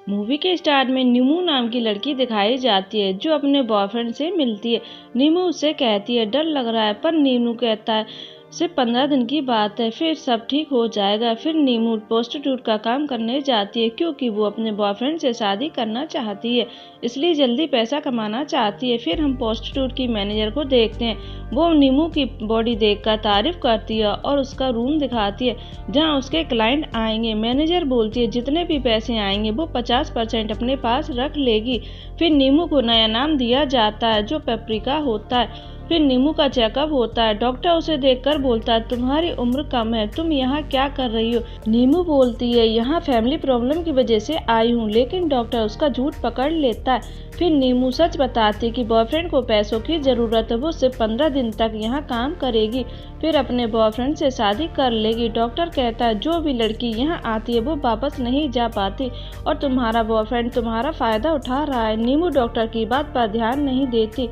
Movie के start में नीमू नाम की लड़की दिखाई जाती है जो अपने बॉयफ्रेंड से मिलती है। नीमू उससे कहती है डर लग रहा है, पर नीमू कहता है सिर्फ 15 दिन की बात है, फिर सब ठीक हो जाएगा। फिर नीमू प्रोस्टिट्यूट का काम करने जाती है क्योंकि वो अपने बॉयफ्रेंड से शादी करना चाहती है, इसलिए जल्दी पैसा कमाना चाहती है। फिर हम प्रोस्टिट्यूट की मैनेजर को देखते हैं। वो नीमू की बॉडी देखकर तारीफ करती है और उसका रूम दिखाती है जहाँ उसके क्लाइंट आएंगे। मैनेजर बोलती है जितने भी पैसे आएंगे वो 50% अपने पास रख लेगी। फिर नीमू को नया नाम दिया जाता है जो पेपरिका होता है। फिर नीमू का चेकअप होता है। डॉक्टर उसे देखकर बोलता है तुम्हारी उम्र कम है, तुम यहाँ क्या कर रही हो। नीमू बोलती है यहाँ फैमिली प्रॉब्लम की वजह से आई हूँ, लेकिन डॉक्टर उसका झूठ पकड़ लेता है। फिर नीमू सच बताती है कि बॉयफ्रेंड को पैसों की जरूरत है, वो सिर्फ 15 दिन तक यहाँ काम करेगी, फिर अपने बॉयफ्रेंड से शादी कर लेगी। डॉक्टर कहता है जो भी लड़की यहाँ आती है वो वापस नहीं जा पाती और तुम्हारा बॉयफ्रेंड तुम्हारा फायदा उठा रहा है। नीमू डॉक्टर की बात पर ध्यान नहीं देती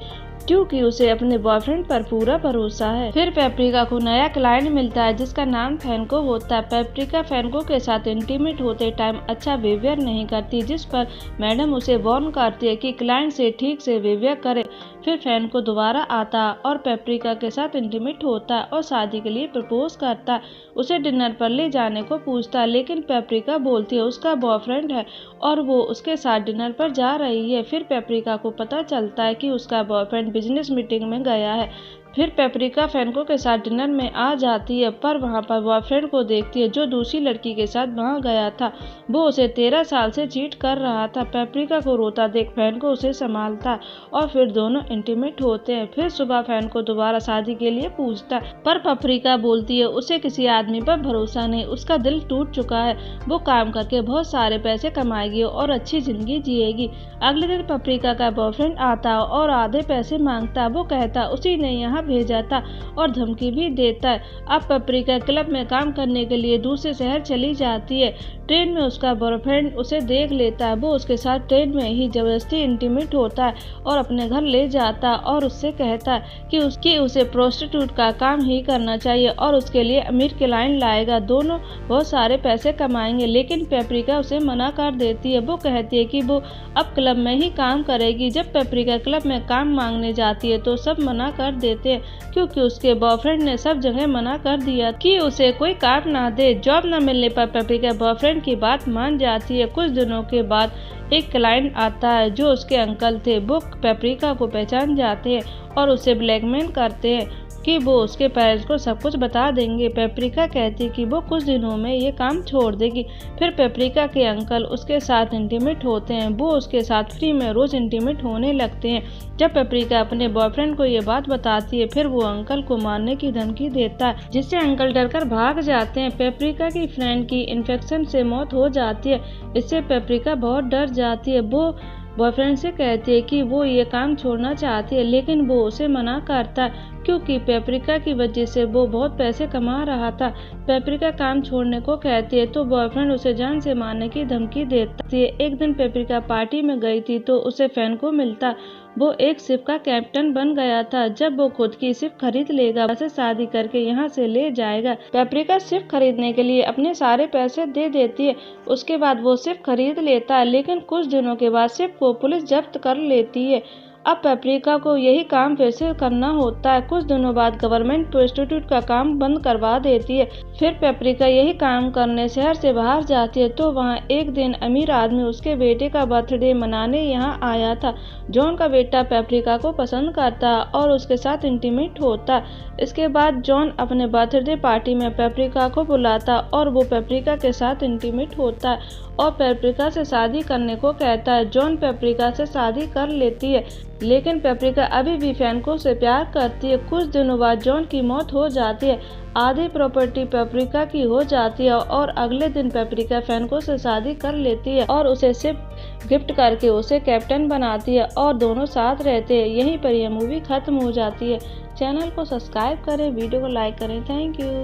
क्योंकि उसे अपने बॉयफ्रेंड पर पूरा भरोसा है। फिर पेपरिका को नया क्लाइंट मिलता है जिसका नाम फैनको होता है। पेपरिका फैनको के साथ इंटीमेट होते टाइम अच्छा बिहेवियर नहीं करती, जिस पर मैडम उसे वार्न करती है कि क्लाइंट से ठीक से बिहेवियर करे। फिर फैनको दोबारा आता है और पेपरिका के साथ इंटीमेट होता है और शादी के लिए प्रपोज करता है। उसे डिनर पर ले जाने को पूछता है, लेकिन पेपरिका बोलती है उसका बॉयफ्रेंड है और वो उसके साथ डिनर पर जा रही है। फिर पेपरिका को पता चलता है कि उसका बॉयफ्रेंड बिजनेस मीटिंग में गया है। फिर पेपरिका फैनको के साथ डिनर में आ जाती है, पर वहाँ पर बॉयफ्रेंड को देखती है जो दूसरी लड़की के साथ वहाँ गया था। वो उसे 13 साल से चीट कर रहा था। पेपरिका को रोता देख फैनको उसे संभालता है और फिर दोनों इंटीमेट होते हैं। फिर सुबह फैनको दोबारा शादी के लिए पूछता है, पर पेपरिका बोलती है उसे किसी आदमी पर भरोसा नहीं, उसका दिल टूट चुका है, वो काम करके बहुत सारे पैसे कमाएगी और अच्छी जिंदगी जिएगी। अगले दिन पेपरिका का बॉयफ्रेंड आता और आधे पैसे मांगता। वो कहता उसी ने यहाँ भेजा था और धमकी भी देता है। अब पेपरिका क्लब में काम करने के लिए दूसरे शहर चली जाती है। ट्रेन में उसका बॉयफ्रेंड उसे देख लेता है। वो उसके साथ ट्रेन में ही जबरदस्ती इंटीमेट होता है और अपने घर ले जाता है और उससे कहता है कि उसे प्रोस्टिट्यूट का काम ही करना चाहिए और उसके लिए अमीर क्लाइंट लाएगा, दोनों बहुत सारे पैसे कमाएंगे। लेकिन पेपरिका उसे मना कर देती है। वो कहती है कि वो अब क्लब में ही काम करेगी। जब पेपरिका क्लब में काम मांगने जाती है तो सब मना कर देते हैं क्योंकि उसके बॉयफ्रेंड ने सब जगह मना कर दिया कि उसे कोई काम ना दे। जॉब न मिलने पर पेपरिका बॉयफ्रेंड की बात मान जाती है। कुछ दिनों के बाद एक क्लाइंट आता है जो उसके अंकल थे। वो पेपरिका को पहचान जाते हैं और उसे ब्लैकमेल करते हैं कि वो उसके पेरेंट्स को सब कुछ बता देंगे। पेपरिका कहती है कि वो कुछ दिनों में ये काम छोड़ देगी। फिर पेपरिका के अंकल उसके साथ इंटीमेट होते हैं। वो उसके साथ फ्री में रोज इंटीमेट होने लगते हैं। जब पेपरिका अपने बॉयफ्रेंड को ये बात बताती है फिर वो अंकल को मारने की धमकी देता है, जिससे अंकल डरकर भाग जाते हैं। पेपरिका की फ्रेंड की इन्फेक्शन से मौत हो जाती है। इससे पेपरिका बहुत डर जाती है। वो बॉयफ्रेंड से कहती है कि वो ये काम छोड़ना चाहती है, लेकिन वो उसे मना करता है क्योंकि पेपरिका की वजह से वो बहुत पैसे कमा रहा था। पेपरिका काम छोड़ने को कहती है तो बॉयफ्रेंड उसे जान से मारने की धमकी देता है। एक दिन पेपरिका पार्टी में गई थी तो उसे फैनको मिलता। वो एक शिप का कैप्टन बन गया था। जब वो खुद की शिप खरीद लेगा उसे शादी करके यहाँ से ले जाएगा। पेपरिका शिप खरीदने के लिए अपने सारे पैसे दे देती है। उसके बाद वो शिप खरीद लेता है, लेकिन कुछ दिनों के बाद शिप को पुलिस जब्त कर लेती है। अब पेपरिका को यही काम फिर से करना होता है। कुछ दिनों बाद गवर्नमेंट प्रोस्टिट्यूट का काम बंद करवा देती है। फिर पेपरिका यही काम करने शहर से बाहर जाती है तो वहाँ एक दिन अमीर आदमी उसके बेटे का बर्थडे मनाने यहाँ आया था। जॉन का बेटा पेपरिका को पसंद करता है और उसके साथ इंटीमेट होता। इसके बाद जॉन अपने बर्थडे पार्टी में पेपरिका को बुलाता और वो पेपरिका के साथ इंटीमेट होता है और पेपरिका से शादी करने को कहता है। जॉन पेपरिका से शादी कर लेती है, लेकिन पेपरिका अभी भी फैनको से प्यार करती है। कुछ दिनों बाद जॉन की मौत हो जाती है। आधी प्रॉपर्टी पेपरिका की हो जाती है और अगले दिन पेपरिका फैनको से शादी कर लेती है और उसे शिप गिफ्ट करके उसे कैप्टन बनाती है और दोनों साथ रहते हैं। यहीं पर यह मूवी खत्म हो जाती है। चैनल को सब्सक्राइब करें, वीडियो को लाइक करें। Thank you.